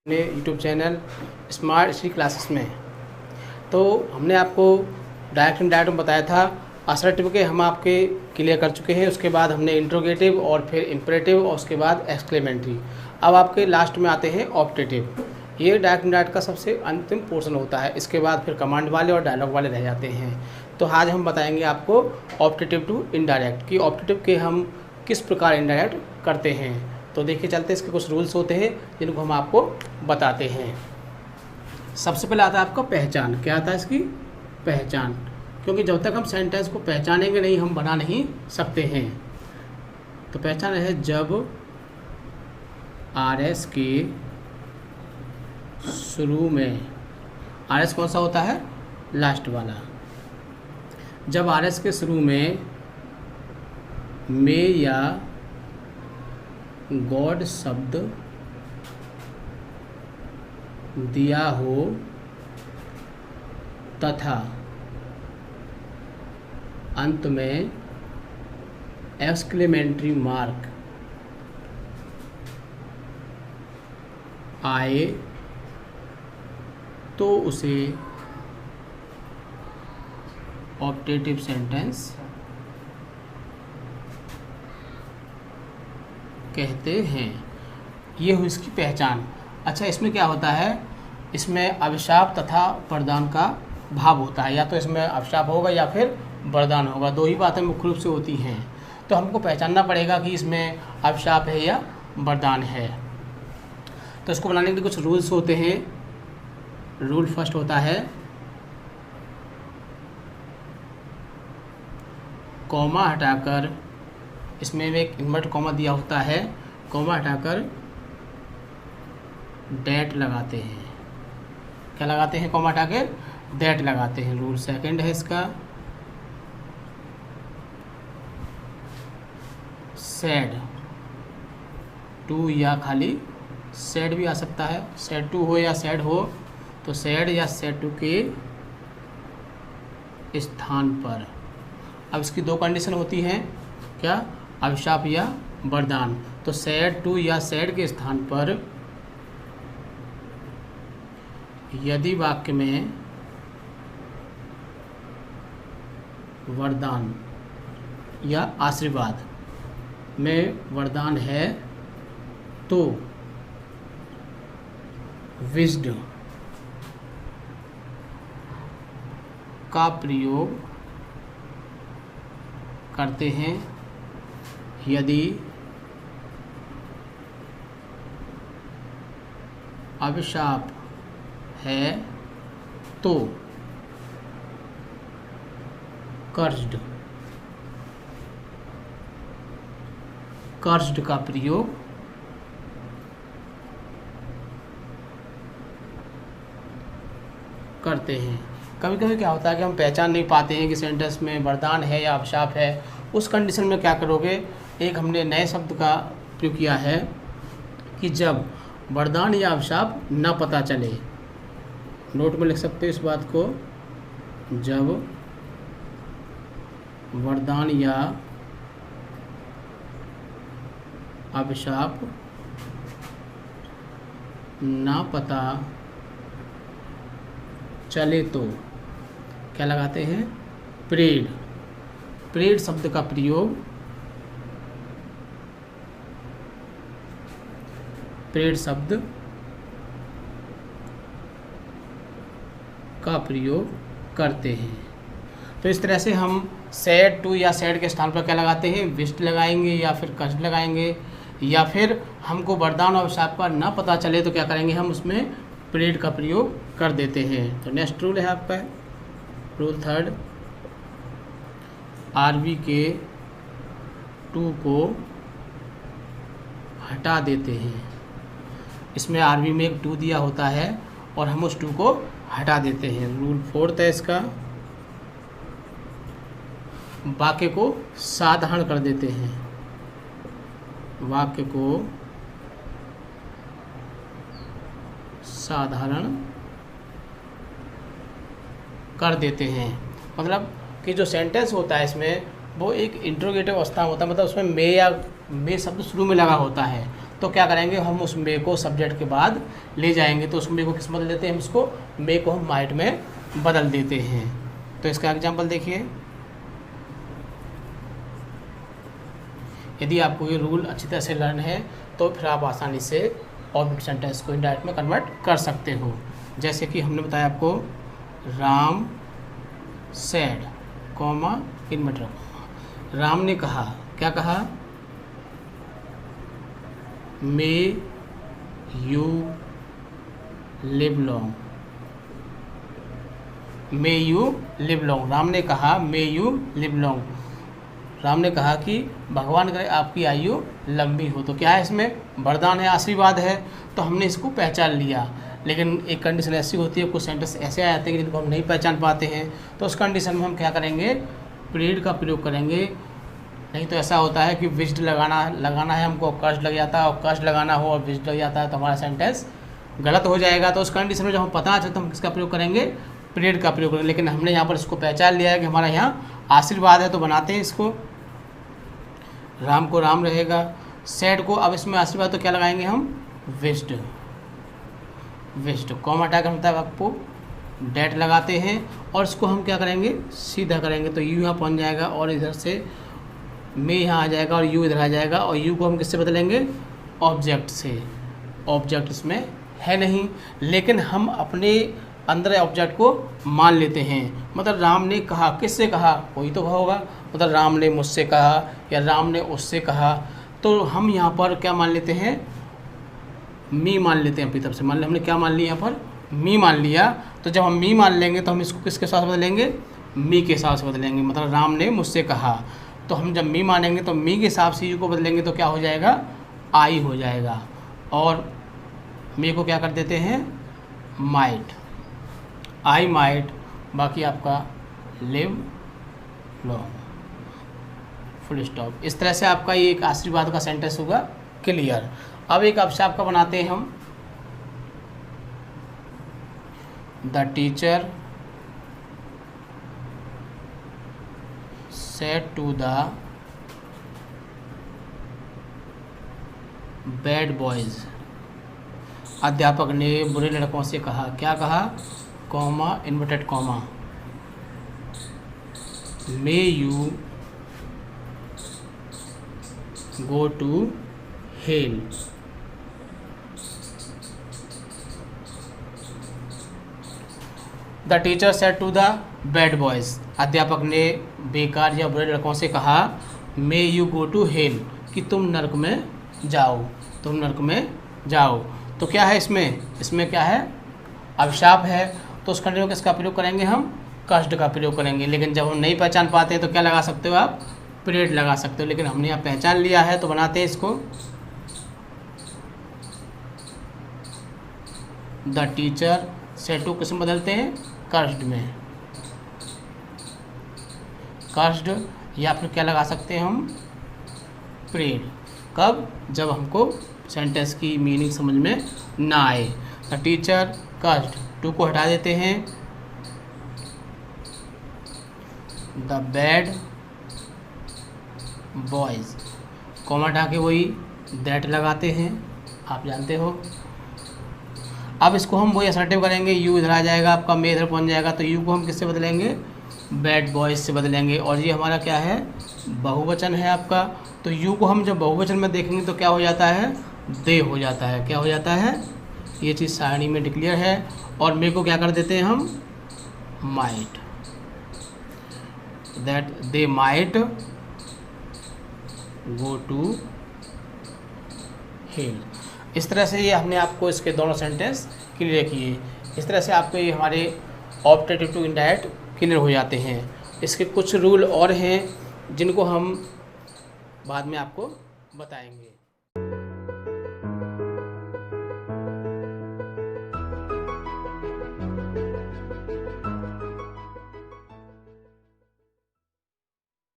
अपने YouTube channel smart study classes में। तो हमने आपको डायरेक्ट एंड डायरेक्ट में बताया था, असर्टिव के हम आपके क्लियर कर चुके हैं। उसके बाद हमने इंट्रोगेटिव और फिर इम्परेटिव और उसके बाद एक्सक्लेमेटरी। अब आपके लास्ट में आते हैं ऑप्टेटिव। ये डायरेक्ट एंड डायरेक्ट का सबसे अंतिम पोर्शन होता है। इसके बाद फिर कमांड वाले और डायलॉग वाले रह जाते हैं। तो आज हम बताएंगे आपको ऑप्टेटिव टू इनडायरेक्ट कि ऑप्टेटिव के हम किस प्रकार इनडायरेक्ट करते हैं। तो देखिए चलते इसके कुछ रूल्स होते हैं जिनको हम आपको बताते हैं। सबसे पहले आता है आपका पहचान। क्या आता है इसकी? पहचान। क्योंकि जब तक हम सेंटेंस को पहचानेंगे नहीं हम बना नहीं सकते हैं। तो पहचान है जब आरएस के शुरू में, आरएस कौन सा होता है? लास्ट वाला। जब आरएस के शुरू में या गॉड शब्द दिया हो तथा अंत में एक्सक्लेमेटरी मार्क आए तो उसे ऑप्टेटिव सेंटेंस कहते हैं। ये हुई इसकी पहचान। अच्छा, इसमें क्या होता है? इसमें अभिशाप तथा वरदान का भाव होता है। या तो इसमें अभिशाप होगा या फिर वरदान होगा, दो ही बातें मुख्य रूप से होती हैं। तो हमको पहचानना पड़ेगा कि इसमें अभिशाप है या वरदान है। तो इसको बनाने के लिए कुछ रूल्स होते हैं। रूल फर्स्ट होता है कॉमा हटाकर, इसमें एक इन्वर्ट कॉमा दिया होता है, कॉमा हटाकर डेट लगाते हैं। क्या लगाते हैं? कॉमा हटाकर डेट लगाते हैं। रूल सेकंड है इसका सेड टू, या खाली सेड भी आ सकता है। सेड टू हो या सेड हो, तो सेड या सेड टू के स्थान पर। अब इसकी दो कंडीशन होती हैं। क्या? अभिशाप या वरदान। तो सेड टू या सेड के स्थान पर यदि वाक्य में वरदान या आशीर्वाद में वरदान है तो विज्ड का प्रयोग करते हैं। यदि अभिशाप है तो कर्स्ड का प्रयोग करते हैं। कभी कभी क्या होता है कि हम पहचान नहीं पाते हैं कि सेंटेंस में वरदान है या अभिशाप है। उस कंडीशन में क्या करोगे? एक हमने नए शब्द का प्रयोग किया है कि जब वरदान या अभिशाप न पता चले। नोट में लिख सकते हो इस बात को। जब वरदान या अभिशाप ना पता चले तो क्या लगाते हैं? प्रेड शब्द का प्रयोग, प्रेड शब्द का प्रयोग करते हैं। तो इस तरह से हम सेड टू या सेड के स्थान पर क्या लगाते हैं? विस्ट लगाएंगे या फिर कष्ट लगाएंगे। या फिर हमको वरदान और अभिशाप का ना पता चले तो क्या करेंगे? हम उसमें प्रेड का प्रयोग कर देते हैं। तो नेक्स्ट रूल है आपका रूल थर्ड, आरबी के टू को हटा देते हैं। इसमें आरबी में एक टू दिया होता है और हम उस टू को हटा देते हैं। रूल फोर्थ है इसका, वाक्य को साधारण कर देते हैं। वाक्य को साधारण कर देते हैं। मतलब कि जो सेंटेंस होता है इसमें वो एक इंट्रोगेटिव अवस्था होता है, मतलब उसमें मे या मे शब्द शुरू में लगा होता है। तो क्या करेंगे, हम उस मे को सब्जेक्ट के बाद ले जाएंगे। तो उस मे को किस बदल देते हैं, हम इसको मे को हम माइट में बदल देते हैं। तो इसका एग्जाम्पल देखिए, यदि आपको ये रूल अच्छी तरह से लर्न है तो फिर आप आसानी से ऑब्जेक्ट सेंटेंस को इनडायरेक्ट में कन्वर्ट कर सकते हो। जैसे कि हमने बताया आपको, Ram said comma inverter, Ram ने कहा, क्या कहा, may you live long, may you live long. Ram ने कहा may you live long, Ram ने कहा कि भगवान करे आपकी आयु लंबी हो। तो क्या है, इसमें वरदान है, आशीर्वाद है, तो हमने इसको पहचान लिया। लेकिन एक कंडीशन ऐसी होती है, कुछ सेंटेंस ऐसे आ जाते हैं कि जिनको हम नहीं पहचान पाते हैं, तो उस कंडीशन में हम क्या करेंगे, पीरियड का प्रयोग करेंगे। नहीं तो ऐसा होता है कि विज्ड लगाना है हमको, कर्ज लग जाता है, और कर्ज लगाना हो और विज्ड लग जाता है तो हमारा सेंटेंस गलत हो जाएगा। तो उस कंडीशन में जब हम पता चलता तो हम किसका प्रयोग करेंगे, पीरियड का प्रयोग करेंगे। लेकिन हमने यहाँ पर इसको पहचान लिया है कि हमारा यहाँ आशीर्वाद है, तो बनाते हैं इसको, राम को राम रहेगा, सेड को, अब इसमें आशीर्वाद तो क्या लगाएंगे हम, विज्ड, विज्ड कॉमा हटा कर मतलब आपको डेट लगाते हैं, और इसको हम क्या करेंगे, सीधा करेंगे। तो यू यहाँ पहुँच जाएगा और इधर से मे यहाँ आ जाएगा और यू इधर आ जाएगा, और यू को हम किससे बदलेंगे, ऑब्जेक्ट से। ऑब्जेक्ट इसमें है नहीं, लेकिन हम अपने अंदर ऑब्जेक्ट को मान लेते हैं। मतलब राम ने कहा, किससे कहा, कोई तो कहा होगा, मतलब राम ने मुझसे कहा या राम ने उससे कहा, तो हम यहाँ पर क्या मान लेते हैं, मी मान लेते हैं अपनी तरफ से। मान लिया हमने क्या मान लिया, यहाँ पर मी मान लिया। तो जब हम मी मान लेंगे तो हम इसको किसके साथ बदलेंगे, मी के साथ बदलेंगे। मतलब राम ने मुझसे कहा, तो हम जब मी मानेंगे तो मी के हिसाब से यू को बदलेंगे तो क्या हो जाएगा, आई हो जाएगा, और मी को क्या कर देते हैं, माइट, आई माइट, बाकी आपका लिव लॉन्ग, फुल स्टॉप। इस तरह से आपका ये एक आशीर्वाद का सेंटेंस होगा क्लियर। अब एक अवश्य आपका बनाते हैं हम, the teacher said to the bad boys, अध्यापक ने बुरे लड़कों से कहा, क्या कहा, comma inverted comma, may you go to hell. The teacher said to the bad boys, अध्यापक ने बेकार या बुरे लड़कों से कहा, may you go to hell, कि तुम नरक में जाओ, तुम नरक में जाओ। तो क्या है इसमें क्या है, अभिशाप है। तो उस कंडीशन में किसका प्रयोग करेंगे हम, कष्ट का प्रयोग करेंगे। लेकिन जब हम नहीं पहचान पाते हैं तो क्या लगा सकते हो आप, पीरियड लगा सकते हो। लेकिन हमने यहाँ पहचान लिया है तो बनाते हैं इसको, द टीचर सेड टू किस में बदलते हैं, कर्स्ड में, कर्स्ड, या फिर क्या लगा सकते हैं हम, पीरियड। कब, जब हमको सेंटेंस की मीनिंग समझ में ना आए। द टीचर कर्स्ड, टू को हटा देते हैं, द बैड बॉयज, कॉमा हटा के वही दैट लगाते हैं, आप जानते हो। अब इसको हम वही असर्टिव करेंगे, यू इधर आ जाएगा, आपका मे इधर पहुंच जाएगा, तो यू को हम किससे बदलेंगे, बैड बॉयज से बदलेंगे। और ये हमारा क्या है, बहुवचन है आपका। तो यू को हम जब बहुवचन में देखेंगे तो क्या हो जाता है, दे हो जाता है, क्या हो जाता है, ये चीज़ सारणी में डिक्लेयर है। और मे को क्या कर देते हैं हम, might, that they might go to hell. इस तरह से ये हमने आपको इसके दोनों सेंटेंस क्लियर किए। इस तरह से आपको ये हमारे ऑब्जेक्टिव टू इनडायरेक्ट क्लियर हो जाते हैं। इसके कुछ रूल और हैं जिनको हम बाद में आपको बताएंगे।